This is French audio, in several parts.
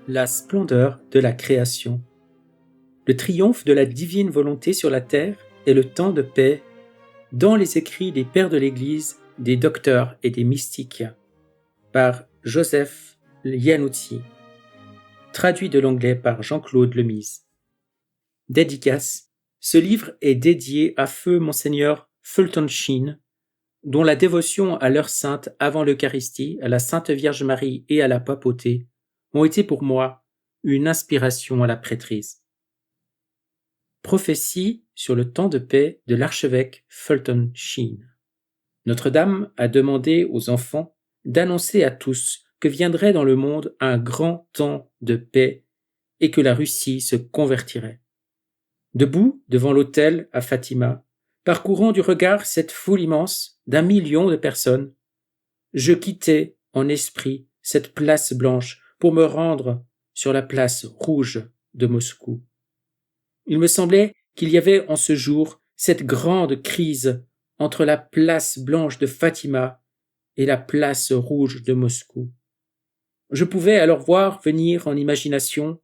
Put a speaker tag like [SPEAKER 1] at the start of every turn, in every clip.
[SPEAKER 1] la splendeur de la création. Le triomphe de la divine volonté sur la terre et le temps de paix dans les écrits des pères de l'Église, des docteurs et des mystiques, par Joseph Lianouzi, traduit de l'anglais par Jean-Claude Lemise. Dédicace. Ce livre est dédié à feu Monseigneur Fulton Sheen, dont la dévotion à l'heure sainte avant l'Eucharistie, à la Sainte Vierge Marie et à la papauté ont été pour moi une inspiration à la prêtrise. Prophétie sur le temps de paix de l'archevêque Fulton Sheen. Notre-Dame a demandé aux enfants d'annoncer à tous que viendrait dans le monde un grand temps de paix et que la Russie se convertirait. Debout devant l'autel à Fatima, parcourant du regard cette foule immense d'1 million de personnes, je quittais en esprit cette place blanche pour me rendre sur la place rouge de Moscou. Il me semblait qu'il y avait en ce jour cette grande crise entre la place blanche de Fatima et la place rouge de Moscou. Je pouvais alors voir venir en imagination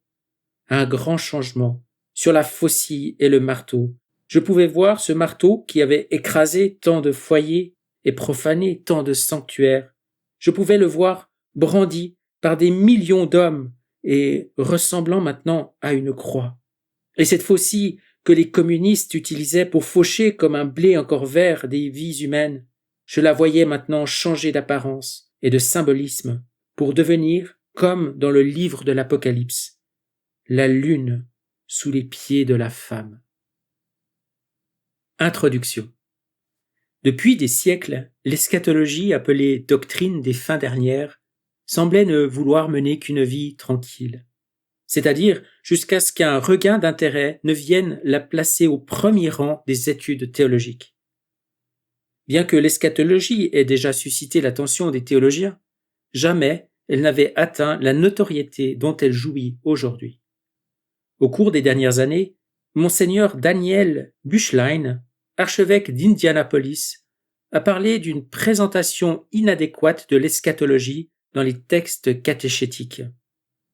[SPEAKER 1] un grand changement sur la faucille et le marteau. Je pouvais voir ce marteau qui avait écrasé tant de foyers et profané tant de sanctuaires. Je pouvais le voir brandi par des millions d'hommes et ressemblant maintenant à une croix. Et cette faucille que les communistes utilisaient pour faucher comme un blé encore vert des vies humaines, je la voyais maintenant changer d'apparence et de symbolisme pour devenir, comme dans le livre de l'Apocalypse, la lune sous les pieds de la femme. Introduction. Depuis des siècles, l'eschatologie, appelée doctrine des fins dernières, semblait ne vouloir mener qu'une vie tranquille, c'est-à-dire jusqu'à ce qu'un regain d'intérêt ne vienne la placer au premier rang des études théologiques. Bien que l'eschatologie ait déjà suscité l'attention des théologiens, jamais elle n'avait atteint la notoriété dont elle jouit aujourd'hui. Au cours des dernières années, Monseigneur Daniel Büchlein, archevêque d'Indianapolis, a parlé d'une présentation inadéquate de l'eschatologie dans les textes catéchétiques.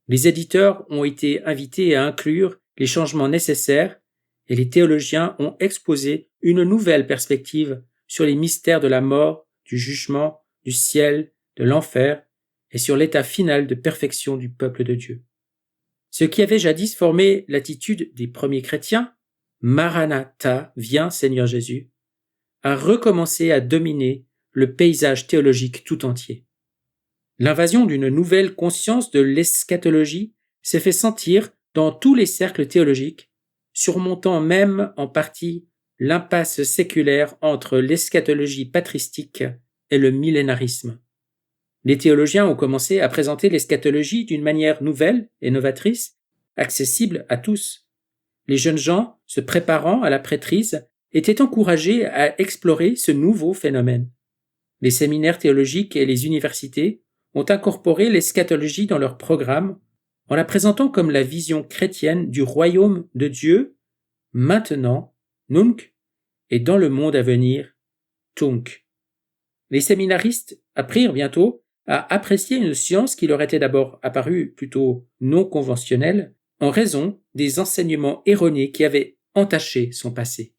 [SPEAKER 1] Les éditeurs ont été invités à inclure les changements nécessaires et les théologiens ont exposé une nouvelle perspective sur les mystères de la mort, du jugement, du ciel, de l'enfer et sur l'état final de perfection du peuple de Dieu. Ce qui avait jadis formé l'attitude des premiers chrétiens, Maranatha, viens Seigneur Jésus, a recommencé à dominer le paysage théologique tout entier. L'invasion d'une nouvelle conscience de l'eschatologie s'est fait sentir dans tous les cercles théologiques, surmontant même en partie l'impasse séculaire entre l'eschatologie patristique et le millénarisme. Les théologiens ont commencé à présenter l'eschatologie d'une manière nouvelle et novatrice, accessible à tous. Les jeunes gens, se préparant à la prêtrise, étaient encouragés à explorer ce nouveau phénomène. Les séminaires théologiques et les universités ont incorporé l'eschatologie dans leur programme en la présentant comme la vision chrétienne du royaume de Dieu, maintenant, nunc, et dans le monde à venir, tunc. Les séminaristes apprirent bientôt à apprécier une science qui leur était d'abord apparue plutôt non conventionnelle en raison des enseignements erronés qui avaient entaché son passé.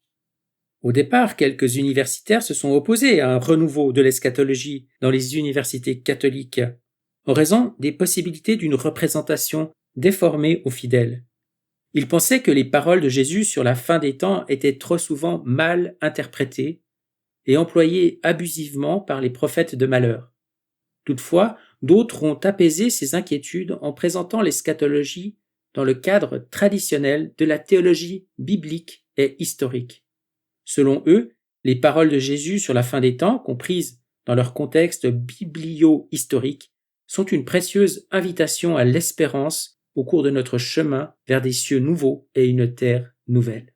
[SPEAKER 1] Au départ, quelques universitaires se sont opposés à un renouveau de l'eschatologie dans les universités catholiques en raison des possibilités d'une représentation déformée aux fidèles. Ils pensaient que les paroles de Jésus sur la fin des temps étaient trop souvent mal interprétées et employées abusivement par les prophètes de malheur. Toutefois, d'autres ont apaisé ces inquiétudes en présentant l'eschatologie dans le cadre traditionnel de la théologie biblique et historique. Selon eux, les paroles de Jésus sur la fin des temps, comprises dans leur contexte biblio-historique, sont une précieuse invitation à l'espérance au cours de notre chemin vers des cieux nouveaux et une terre nouvelle.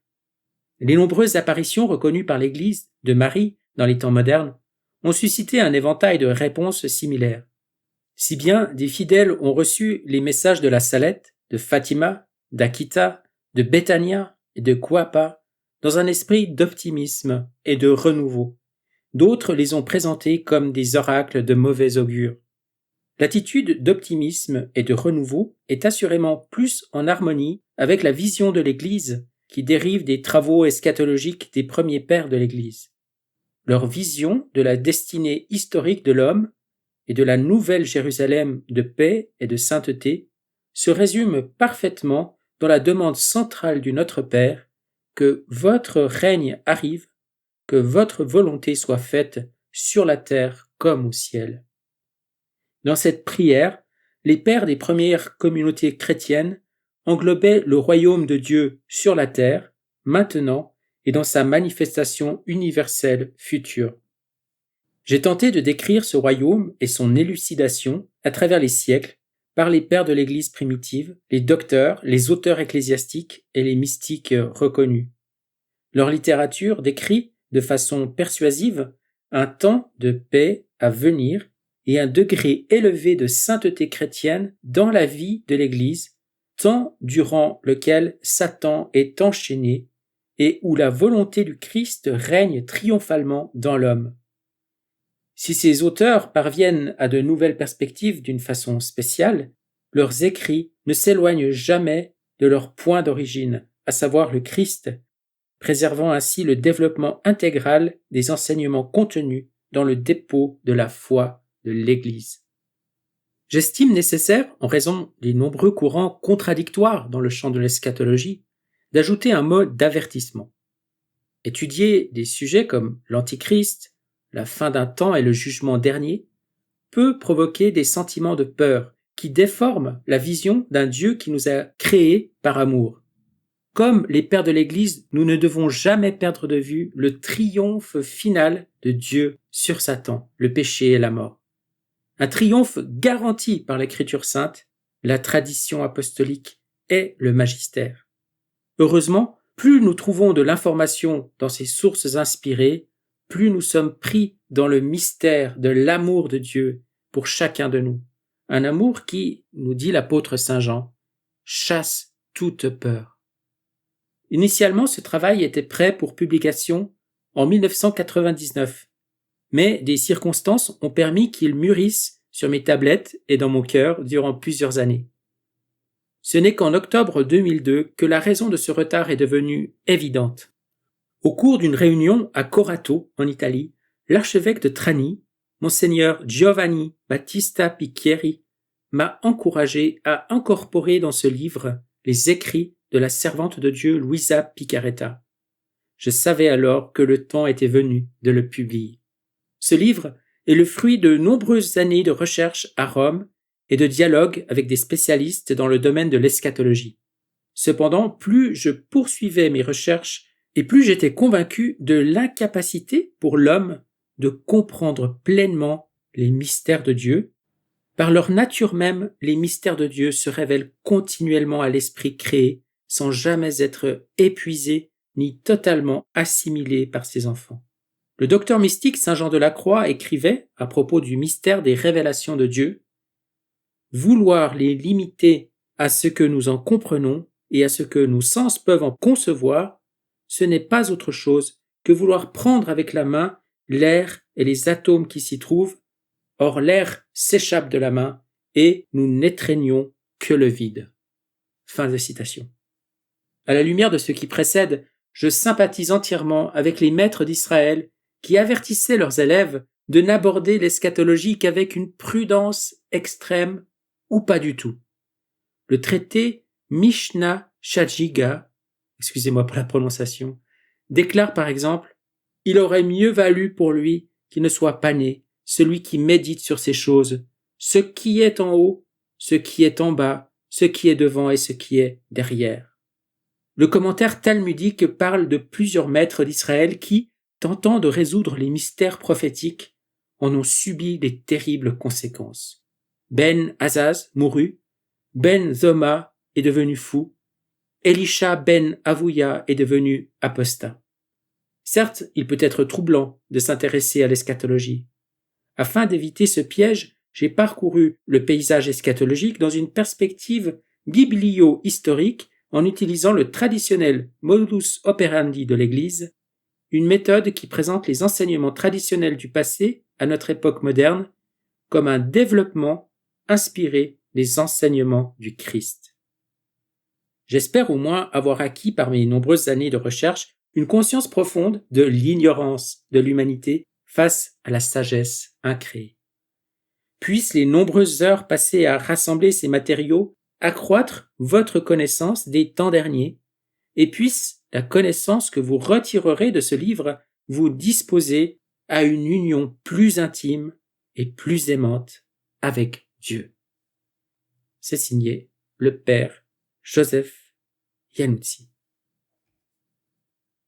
[SPEAKER 1] Les nombreuses apparitions reconnues par l'Église de Marie dans les temps modernes ont suscité un éventail de réponses similaires. Si bien des fidèles ont reçu les messages de la Salette, de Fatima, d'Akita, de Béthania et de Cuapa dans un esprit d'optimisme et de renouveau. D'autres les ont présentés comme des oracles de mauvais augure. L'attitude d'optimisme et de renouveau est assurément plus en harmonie avec la vision de l'Église qui dérive des travaux eschatologiques des premiers pères de l'Église. Leur vision de la destinée historique de l'homme et de la nouvelle Jérusalem de paix et de sainteté se résume parfaitement dans la demande centrale du Notre Père que votre règne arrive, que votre volonté soit faite sur la terre comme au ciel. Dans cette prière, les pères des premières communautés chrétiennes englobaient le royaume de Dieu sur la terre, maintenant et dans sa manifestation universelle future. J'ai tenté de décrire ce royaume et son élucidation à travers les siècles par les pères de l'Église primitive, les docteurs, les auteurs ecclésiastiques et les mystiques reconnus. Leur littérature décrit de façon persuasive un temps de paix à venir et un degré élevé de sainteté chrétienne dans la vie de l'Église, temps durant lequel Satan est enchaîné et où la volonté du Christ règne triomphalement dans l'homme. Si ces auteurs parviennent à de nouvelles perspectives d'une façon spéciale, leurs écrits ne s'éloignent jamais de leur point d'origine, à savoir le Christ, préservant ainsi le développement intégral des enseignements contenus dans le dépôt de la foi de l'Église. J'estime nécessaire, en raison des nombreux courants contradictoires dans le champ de l'eschatologie, d'ajouter un mot d'avertissement. Étudier des sujets comme l'Antichrist, la fin d'un temps et le jugement dernier peut provoquer des sentiments de peur qui déforment la vision d'un Dieu qui nous a créés par amour. Comme les pères de l'Église, nous ne devons jamais perdre de vue le triomphe final de Dieu sur Satan, le péché et la mort. Un triomphe garanti par l'Écriture sainte, la tradition apostolique et le magistère. Heureusement, plus nous trouvons de l'information dans ces sources inspirées, plus nous sommes pris dans le mystère de l'amour de Dieu pour chacun de nous. Un amour qui, nous dit l'apôtre Saint Jean, chasse toute peur. Initialement, ce travail était prêt pour publication en 1999, mais des circonstances ont permis qu'il mûrisse sur mes tablettes et dans mon cœur durant plusieurs années. Ce n'est qu'en octobre 2002 que la raison de ce retard est devenue évidente. Au cours d'une réunion à Corato, en Italie, l'archevêque de Trani, Monseigneur Giovanni Battista Picchieri, m'a encouragé à incorporer dans ce livre les écrits de la servante de Dieu Luisa Picaretta. Je savais alors que le temps était venu de le publier. Ce livre est le fruit de nombreuses années de recherche à Rome et de dialogue avec des spécialistes dans le domaine de l'eschatologie. Cependant, plus je poursuivais mes recherches et plus j'étais convaincu de l'incapacité pour l'homme de comprendre pleinement les mystères de Dieu. Par leur nature même, les mystères de Dieu se révèlent continuellement à l'esprit créé sans jamais être épuisés ni totalement assimilés par ses enfants. Le docteur mystique Saint Jean de la Croix écrivait, à propos du mystère des révélations de Dieu, « Vouloir les limiter à ce que nous en comprenons et à ce que nos sens peuvent en concevoir, ce n'est pas autre chose que vouloir prendre avec la main l'air et les atomes qui s'y trouvent. Or l'air s'échappe de la main et nous n'étreignons que le vide. » Fin de citation. À la lumière de ce qui précède, je sympathise entièrement avec les maîtres d'Israël qui avertissaient leurs élèves de n'aborder l'eschatologie qu'avec une prudence extrême ou pas du tout. Le traité Mishnah Shajiga, excusez-moi pour la prononciation, déclare par exemple « Il aurait mieux valu pour lui qu'il ne soit pas né, celui qui médite sur ces choses, ce qui est en haut, ce qui est en bas, ce qui est devant et ce qui est derrière. » Le commentaire talmudique parle de plusieurs maîtres d'Israël qui, tentant de résoudre les mystères prophétiques, en ont subi les terribles conséquences. Ben Azaz mourut, Ben Zoma est devenu fou, Elisha ben Avouya est devenu apostat. Certes, il peut être troublant de s'intéresser à l'eschatologie. Afin d'éviter ce piège, j'ai parcouru le paysage eschatologique dans une perspective biblio-historique en utilisant le traditionnel modus operandi de l'Église, une méthode qui présente les enseignements traditionnels du passé à notre époque moderne comme un développement inspirer les enseignements du Christ. J'espère au moins avoir acquis par mes nombreuses années de recherche une conscience profonde de l'ignorance de l'humanité face à la sagesse incréée. Puissent les nombreuses heures passées à rassembler ces matériaux accroître votre connaissance des temps derniers, et puisse la connaissance que vous retirerez de ce livre vous disposer à une union plus intime et plus aimante avec Dieu. C'est signé le Père Joseph Iannuzzi.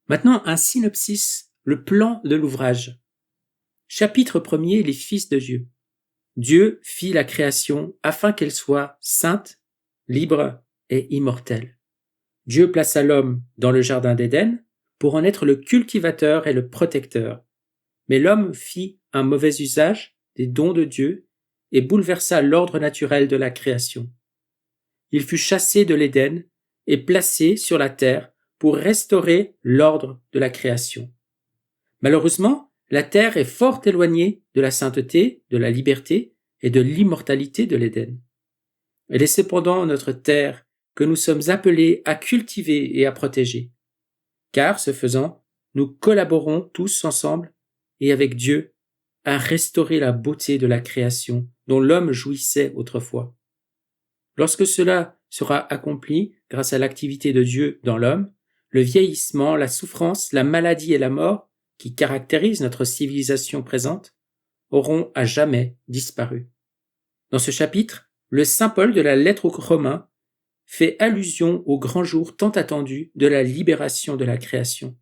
[SPEAKER 1] Maintenant, un synopsis, le plan de l'ouvrage. Chapitre 1er, les fils de Dieu. Dieu fit la création afin qu'elle soit sainte, libre et immortelle. Dieu plaça l'homme dans le jardin d'Éden pour en être le cultivateur et le protecteur. Mais l'homme fit un mauvais usage des dons de Dieu et bouleversa l'ordre naturel de la création. Il fut chassé de l'Éden et placé sur la terre pour restaurer l'ordre de la création. Malheureusement, la terre est fort éloignée de la sainteté, de la liberté et de l'immortalité de l'Éden. Elle est cependant notre terre que nous sommes appelés à cultiver et à protéger. Car, ce faisant, nous collaborons tous ensemble et avec Dieu à restaurer la beauté de la création dont l'homme jouissait autrefois. Lorsque cela sera accompli grâce à l'activité de Dieu dans l'homme, le vieillissement, la souffrance, la maladie et la mort, qui caractérisent notre civilisation présente, auront à jamais disparu. Dans ce chapitre, le saint Paul de la lettre aux Romains fait allusion au grand jour tant attendu de la libération de la création,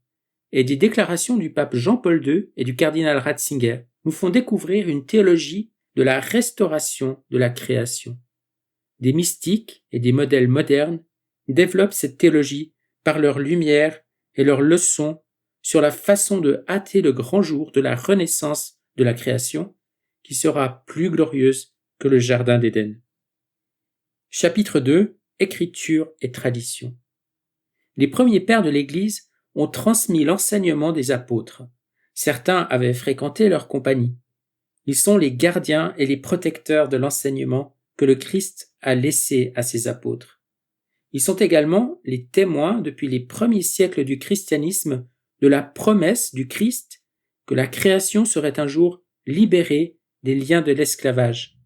[SPEAKER 1] et des déclarations du pape Jean-Paul II et du cardinal Ratzinger nous font découvrir une théologie de la restauration de la création. Des mystiques et des modèles modernes développent cette théologie par leur lumière et leurs leçons sur la façon de hâter le grand jour de la renaissance de la création, qui sera plus glorieuse que le jardin d'Éden. Chapitre 2. Écriture et tradition. Les premiers pères de l'Église ont transmis l'enseignement des apôtres. Certains avaient fréquenté leur compagnie. Ils sont les gardiens et les protecteurs de l'enseignement que le Christ a laissé à ses apôtres. Ils sont également les témoins depuis les premiers siècles du christianisme de la promesse du Christ que la création serait un jour libérée des liens de l'esclavage.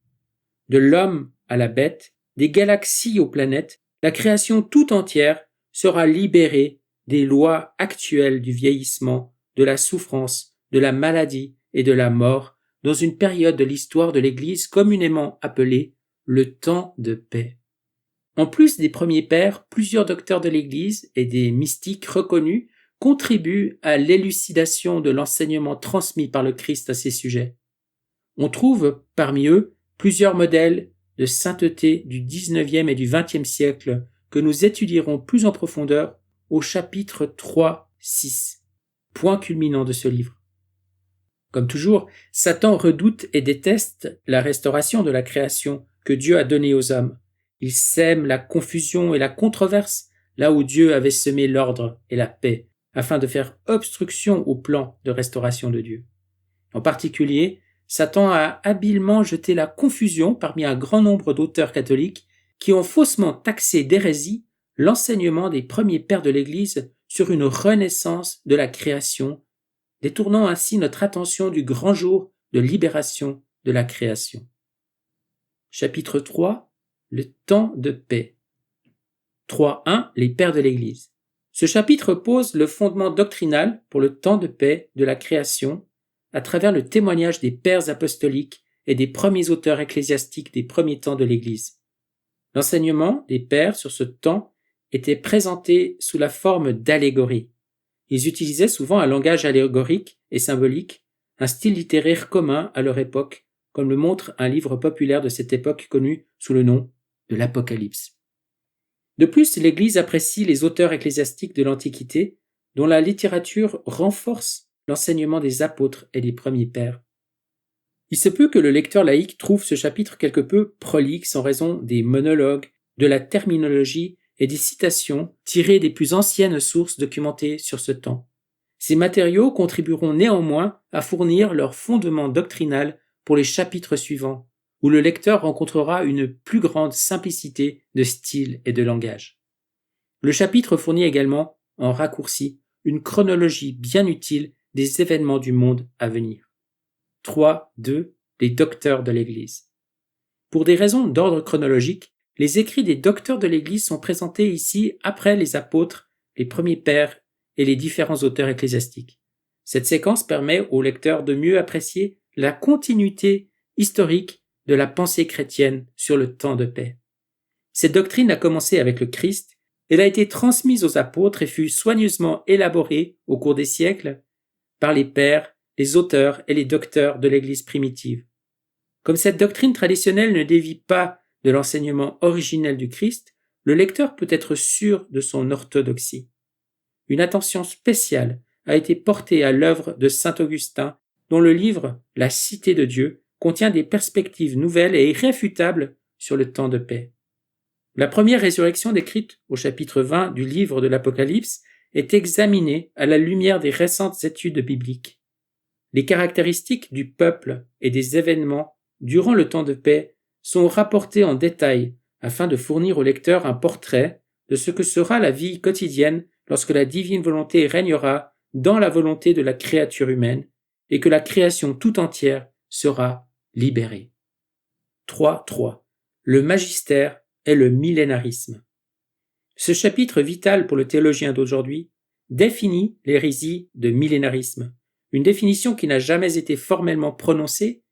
[SPEAKER 1] De l'homme à la bête, des galaxies aux planètes, la création tout entière sera libérée des lois actuelles du vieillissement, de la souffrance, de la maladie et de la mort dans une période de l'histoire de l'Église communément appelée le temps de paix. En plus des premiers pères, plusieurs docteurs de l'Église et des mystiques reconnus contribuent à l'élucidation de l'enseignement transmis par le Christ à ces sujets. On trouve parmi eux plusieurs modèles de sainteté du XIXe et du XXe siècle que nous étudierons plus en profondeur au chapitre 3-6, point culminant de ce livre. Comme toujours, Satan redoute et déteste la restauration de la création que Dieu a donnée aux hommes. Il sème la confusion et la controverse là où Dieu avait semé l'ordre et la paix, afin de faire obstruction au plan de restauration de Dieu. En particulier, Satan a habilement jeté la confusion parmi un grand nombre d'auteurs catholiques qui ont faussement taxé d'hérésie l'enseignement des premiers pères de l'Église sur une renaissance de la création, détournant ainsi notre attention du grand jour de libération de la création. Chapitre 3. Le temps de paix. 3.1. Les pères de l'Église. Ce chapitre pose le fondement doctrinal pour le temps de paix de la création à travers le témoignage des pères apostoliques et des premiers auteurs ecclésiastiques des premiers temps de l'Église. L'enseignement des pères sur ce temps était présenté sous la forme d'allégories. Ils utilisaient souvent un langage allégorique et symbolique, un style littéraire commun à leur époque, comme le montre un livre populaire de cette époque connu sous le nom de l'Apocalypse. De plus, l'Église apprécie les auteurs ecclésiastiques de l'Antiquité, dont la littérature renforce l'enseignement des apôtres et des premiers pères. Il se peut que le lecteur laïque trouve ce chapitre quelque peu prolixe en raison des monologues, de la terminologie et des citations tirées des plus anciennes sources documentées sur ce temps. Ces matériaux contribueront néanmoins à fournir leur fondement doctrinal pour les chapitres suivants, où le lecteur rencontrera une plus grande simplicité de style et de langage. Le chapitre fournit également, en raccourci, une chronologie bien utile des événements du monde à venir. 3.2. Les docteurs de l'Église. Pour des raisons d'ordre chronologique, les écrits des docteurs de l'Église sont présentés ici après les apôtres, les premiers pères et les différents auteurs ecclésiastiques. Cette séquence permet au lecteur de mieux apprécier la continuité historique de la pensée chrétienne sur le temps de paix. Cette doctrine a commencé avec le Christ, elle a été transmise aux apôtres et fut soigneusement élaborée au cours des siècles par les pères, les auteurs et les docteurs de l'Église primitive. Comme cette doctrine traditionnelle ne dévie pas de l'enseignement originel du Christ, le lecteur peut être sûr de son orthodoxie. Une attention spéciale a été portée à l'œuvre de saint Augustin, dont le livre « La Cité de Dieu » contient des perspectives nouvelles et irréfutables sur le temps de paix. La première résurrection décrite au chapitre 20 du livre de l'Apocalypse est examinée à la lumière des récentes études bibliques. Les caractéristiques du peuple et des événements durant le temps de paix sont rapportées en détail afin de fournir au lecteur un portrait de ce que sera la vie quotidienne lorsque la divine volonté régnera dans la volonté de la créature humaine et que la création tout entière sera libérée. 3.3. Le magistère et le millénarisme. Ce chapitre vital pour le théologien d'aujourd'hui définit l'hérésie de millénarisme, une définition qui n'a jamais été formellement prononcée,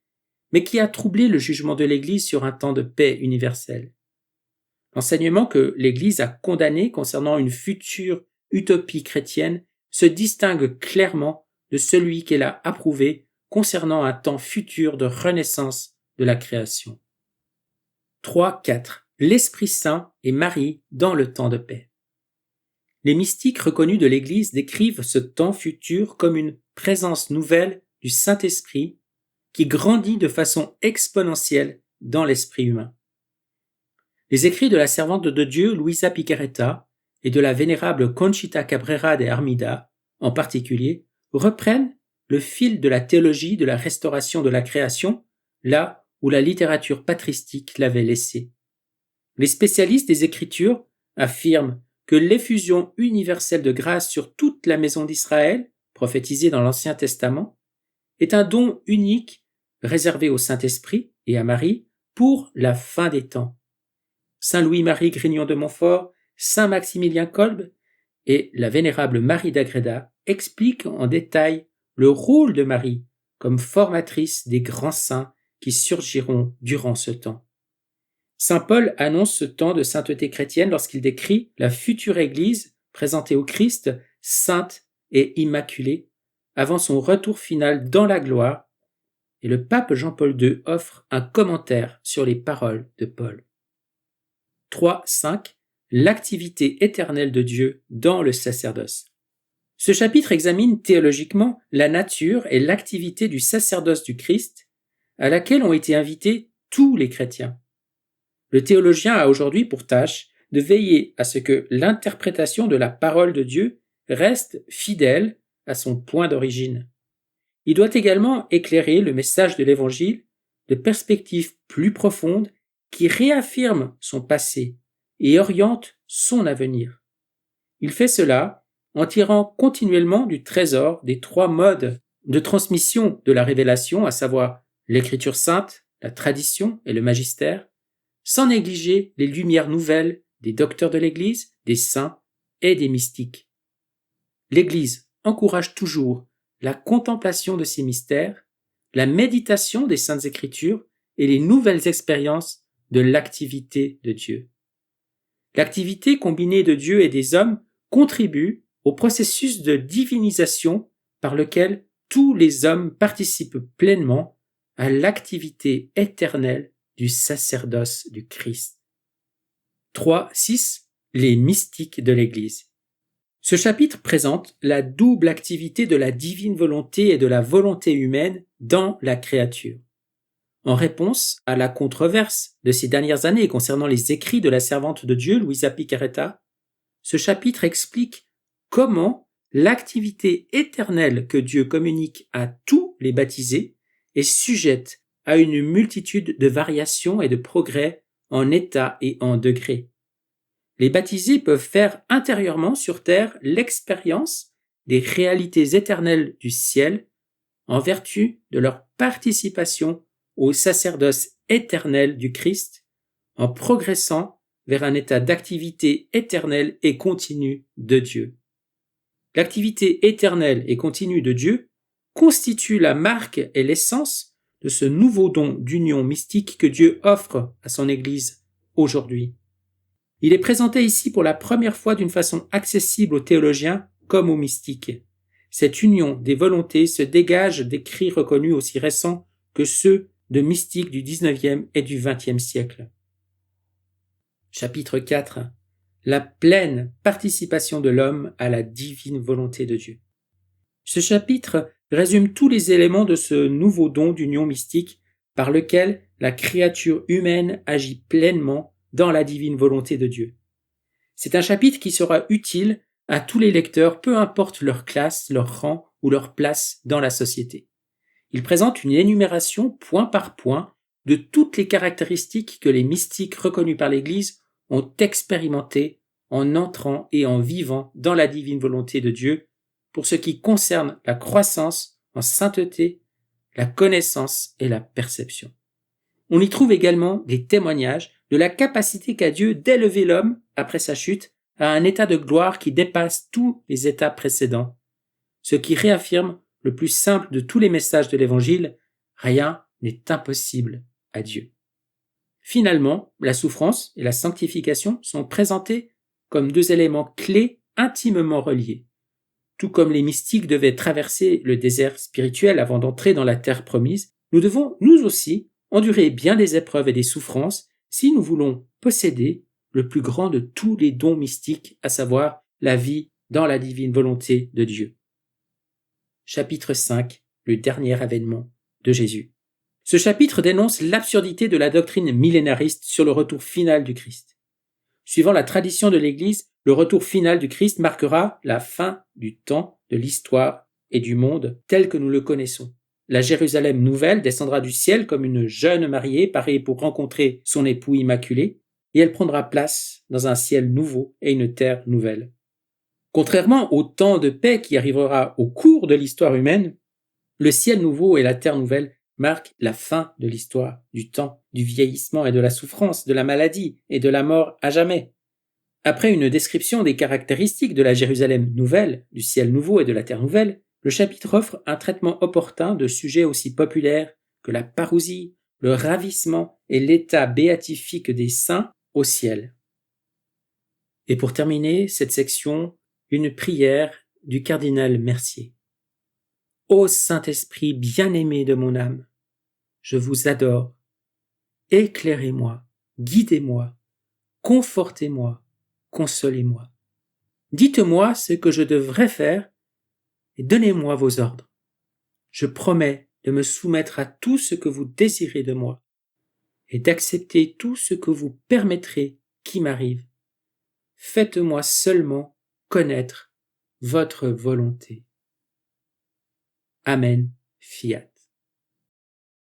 [SPEAKER 1] mais qui a troublé le jugement de l'Église sur un temps de paix universelle. L'enseignement que l'Église a condamné concernant une future utopie chrétienne se distingue clairement de celui qu'elle a approuvé concernant un temps futur de renaissance de la création. 3.4. L'Esprit Saint et Marie dans le temps de paix. Les mystiques reconnus de l'Église décrivent ce temps futur comme une présence nouvelle du Saint-Esprit qui grandit de façon exponentielle dans l'esprit humain. Les écrits de la servante de Dieu Luisa Picarreta et de la vénérable Conchita Cabrera de Armida, en particulier, reprennent le fil de la théologie de la restauration de la création, là où la littérature patristique l'avait laissé. Les spécialistes des Écritures affirment que l'effusion universelle de grâce sur toute la maison d'Israël, prophétisée dans l'Ancien Testament, est un don unique réservé au Saint-Esprit et à Marie pour la fin des temps. Saint Louis-Marie Grignon de Montfort, Saint Maximilien Kolbe et la vénérable Marie d'Agreda expliquent en détail le rôle de Marie comme formatrice des grands saints qui surgiront durant ce temps. Saint Paul annonce ce temps de sainteté chrétienne lorsqu'il décrit la future Église présentée au Christ, sainte et immaculée, avant son retour final dans la gloire, et le pape Jean-Paul II offre un commentaire sur les paroles de Paul. 3.5. L'activité éternelle de Dieu dans le sacerdoce. Ce chapitre examine théologiquement la nature et l'activité du sacerdoce du Christ, à laquelle ont été invités tous les chrétiens. Le théologien a aujourd'hui pour tâche de veiller à ce que l'interprétation de la parole de Dieu reste fidèle à son point d'origine. Il doit également éclairer le message de l'Évangile de perspectives plus profondes qui réaffirment son passé et orientent son avenir. Il fait cela en tirant continuellement du trésor des trois modes de transmission de la révélation, à savoir l'écriture sainte, la tradition et le magistère, sans négliger les lumières nouvelles des docteurs de l'Église, des saints et des mystiques. L'Église encourage toujours la contemplation de ces mystères, la méditation des Saintes Écritures et les nouvelles expériences de l'activité de Dieu. L'activité combinée de Dieu et des hommes contribue au processus de divinisation par lequel tous les hommes participent pleinement à l'activité éternelle du sacerdoce du Christ. 3.6. Les mystiques de l'Église. Ce chapitre présente la double activité de la divine volonté et de la volonté humaine dans la créature. En réponse à la controverse de ces dernières années concernant les écrits de la servante de Dieu, Luisa Picarreta, ce chapitre explique comment l'activité éternelle que Dieu communique à tous les baptisés est sujette à une multitude de variations et de progrès en états et en degrés. Les baptisés peuvent faire intérieurement sur terre l'expérience des réalités éternelles du ciel en vertu de leur participation au sacerdoce éternel du Christ, en progressant vers un état d'activité éternelle et continue de Dieu. L'activité éternelle et continue de Dieu constitue la marque et l'essence de ce nouveau don d'union mystique que Dieu offre à son Église aujourd'hui. Il est présenté ici pour la première fois d'une façon accessible aux théologiens comme aux mystiques. Cette union des volontés se dégage d'écrits reconnus aussi récents que ceux de mystiques du XIXe et du XXe siècle. Chapitre 4. La pleine participation de l'homme à la divine volonté de Dieu. Ce chapitre résume tous les éléments de ce nouveau don d'union mystique par lequel la créature humaine agit pleinement dans la divine volonté de Dieu. C'est un chapitre qui sera utile à tous les lecteurs, peu importe leur classe, leur rang ou leur place dans la société. Il présente une énumération point par point de toutes les caractéristiques que les mystiques reconnus par l'Église ont expérimentées en entrant et en vivant dans la divine volonté de Dieu pour ce qui concerne la croissance en sainteté, la connaissance et la perception. On y trouve également des témoignages de la capacité qu'a Dieu d'élever l'homme, après sa chute, à un état de gloire qui dépasse tous les états précédents, ce qui réaffirme le plus simple de tous les messages de l'Évangile, rien n'est impossible à Dieu. Finalement, la souffrance et la sanctification sont présentés comme deux éléments clés intimement reliés. Tout comme les mystiques devaient traverser le désert spirituel avant d'entrer dans la terre promise, nous devons, nous aussi, endurer bien des épreuves et des souffrances si nous voulons posséder le plus grand de tous les dons mystiques, à savoir la vie dans la divine volonté de Dieu. Chapitre 5, le dernier avènement de Jésus. Ce chapitre dénonce l'absurdité de la doctrine millénariste sur le retour final du Christ. Suivant la tradition de l'Église, le retour final du Christ marquera la fin du temps, de l'histoire et du monde tel que nous le connaissons. La Jérusalem nouvelle descendra du ciel comme une jeune mariée parée pour rencontrer son époux immaculé, et elle prendra place dans un ciel nouveau et une terre nouvelle. Contrairement au temps de paix qui arrivera au cours de l'histoire humaine, le ciel nouveau et la terre nouvelle marquent la fin de l'histoire, du temps, du vieillissement et de la souffrance, de la maladie et de la mort à jamais. Après une description des caractéristiques de la Jérusalem nouvelle, du ciel nouveau et de la terre nouvelle, le chapitre offre un traitement opportun de sujets aussi populaires que la parousie, le ravissement et l'état béatifique des saints au ciel. Et pour terminer cette section, une prière du cardinal Mercier. Ô Saint-Esprit bien-aimé de mon âme, je vous adore. Éclairez-moi, guidez-moi, confortez-moi, consolez-moi. Dites-moi ce que je devrais faire et donnez-moi vos ordres. Je promets de me soumettre à tout ce que vous désirez de moi et d'accepter tout ce que vous permettrez qui m'arrive. Faites-moi seulement connaître votre volonté. Amen. Fiat.